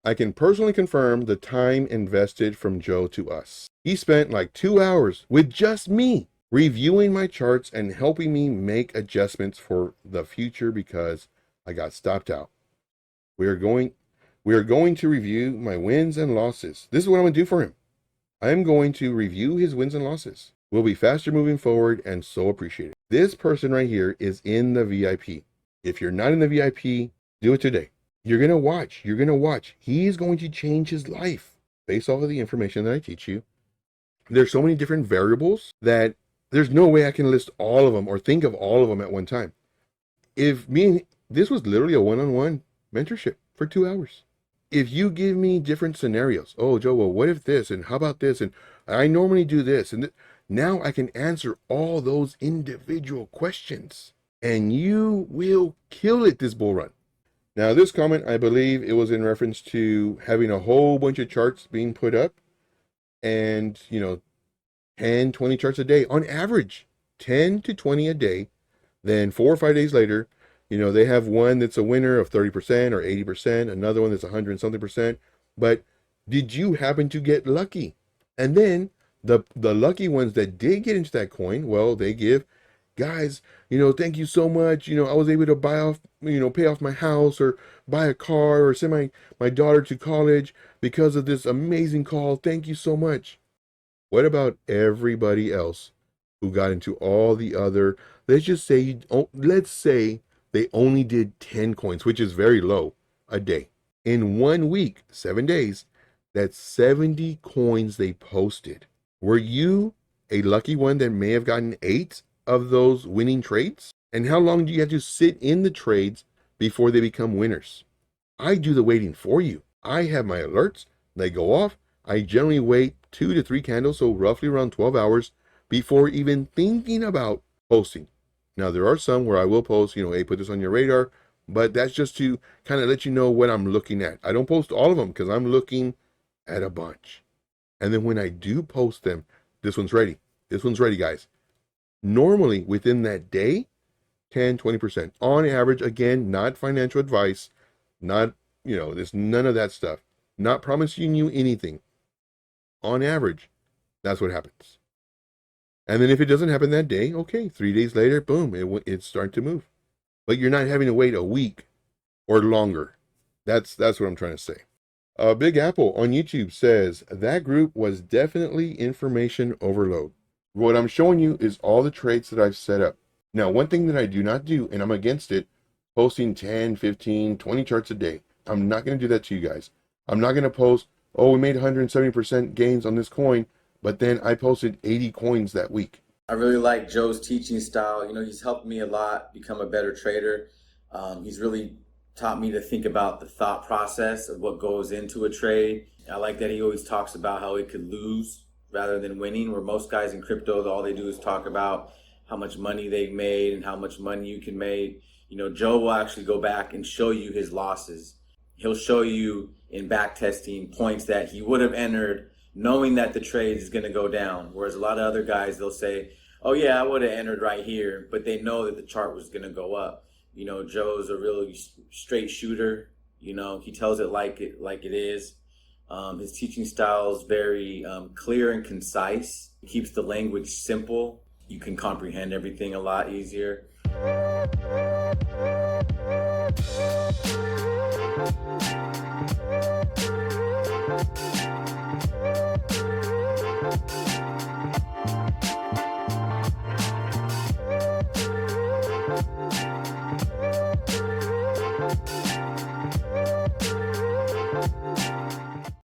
I can personally confirm the time invested from Joe to us. He spent like 2 hours with just me reviewing my charts and helping me make adjustments for the future because I got stopped out. We are going to review my wins and losses. This is what I'm going to do for him. I am going to review his wins and losses. We'll be faster moving forward and so appreciated. This person right here is in the VIP. If you're not in the VIP, do it today. You're going to watch. He's going to change his life based off of the information that I teach you. There's so many different variables that there's no way I can list all of them or think of all of them at one time. This was literally a one-on-one mentorship for 2 hours. If you give me different scenarios, oh, Joe, well, what if this, and how about this, and I normally do this, and now I can answer all those individual questions, and you will kill it this bull run. Now, this comment, I believe it was in reference to having a whole bunch of charts being put up, and, 10, 20 charts a day on average, 10 to 20 a day. Then 4 or 5 days later, they have one that's a winner of 30% or 80%, another one that's 100 and something percent. But did you happen to get lucky? And then the lucky ones that did get into that coin, well, they give, guys, thank you so much. I was able to pay off my house or buy a car or send my daughter to college because of this amazing call. Thank you so much. What about everybody else who got into all the other, let's say they only did 10 coins, which is very low a day. In 1 week, 7 days, that's 70 coins they posted. Were you a lucky one that may have gotten 8 of those winning trades? And how long do you have to sit in the trades before they become winners? I do the waiting for you. I have my alerts. They go off. I generally wait 2 to 3 candles, so roughly around 12 hours before even thinking about posting. Now, there are some where I will post, hey, put this on your radar, but that's just to kind of let you know what I'm looking at. I don't post all of them because I'm looking at a bunch. And then when I do post them, this one's ready. This one's ready, guys. Normally, within that day, 10, 20%. On average, again, not financial advice, not, there's none of that stuff. Not promising you anything. On average, that's what happens. And then if it doesn't happen that day, okay, 3 days later, boom, it's starting to move. But you're not having to wait a week or longer. That's what I'm trying to say. Big Apple on YouTube says, that group was definitely information overload. What I'm showing you is all the trades that I've set up. Now, one thing that I do not do, and I'm against it, posting 10, 15, 20 charts a day. I'm not going to do that to you guys. I'm not going to post, oh, we made 170% gains on this coin, but then I posted 80 coins that week. I really like Joe's teaching style. He's helped me a lot become a better trader. He's really taught me to think about the thought process of what goes into a trade. I like that he always talks about how he could lose rather than winning, where most guys in crypto, all they do is talk about how much money they've made and how much money you can make. Joe will actually go back and show you his losses. He'll show you in back testing points that he would have entered knowing that the trade is going to go down. Whereas a lot of other guys, they'll say, oh yeah, I would have entered right here, but they know that the chart was going to go up. Joe's a really straight shooter. He tells it like it is. His teaching style is very clear and concise. He keeps the language simple. You can comprehend everything a lot easier.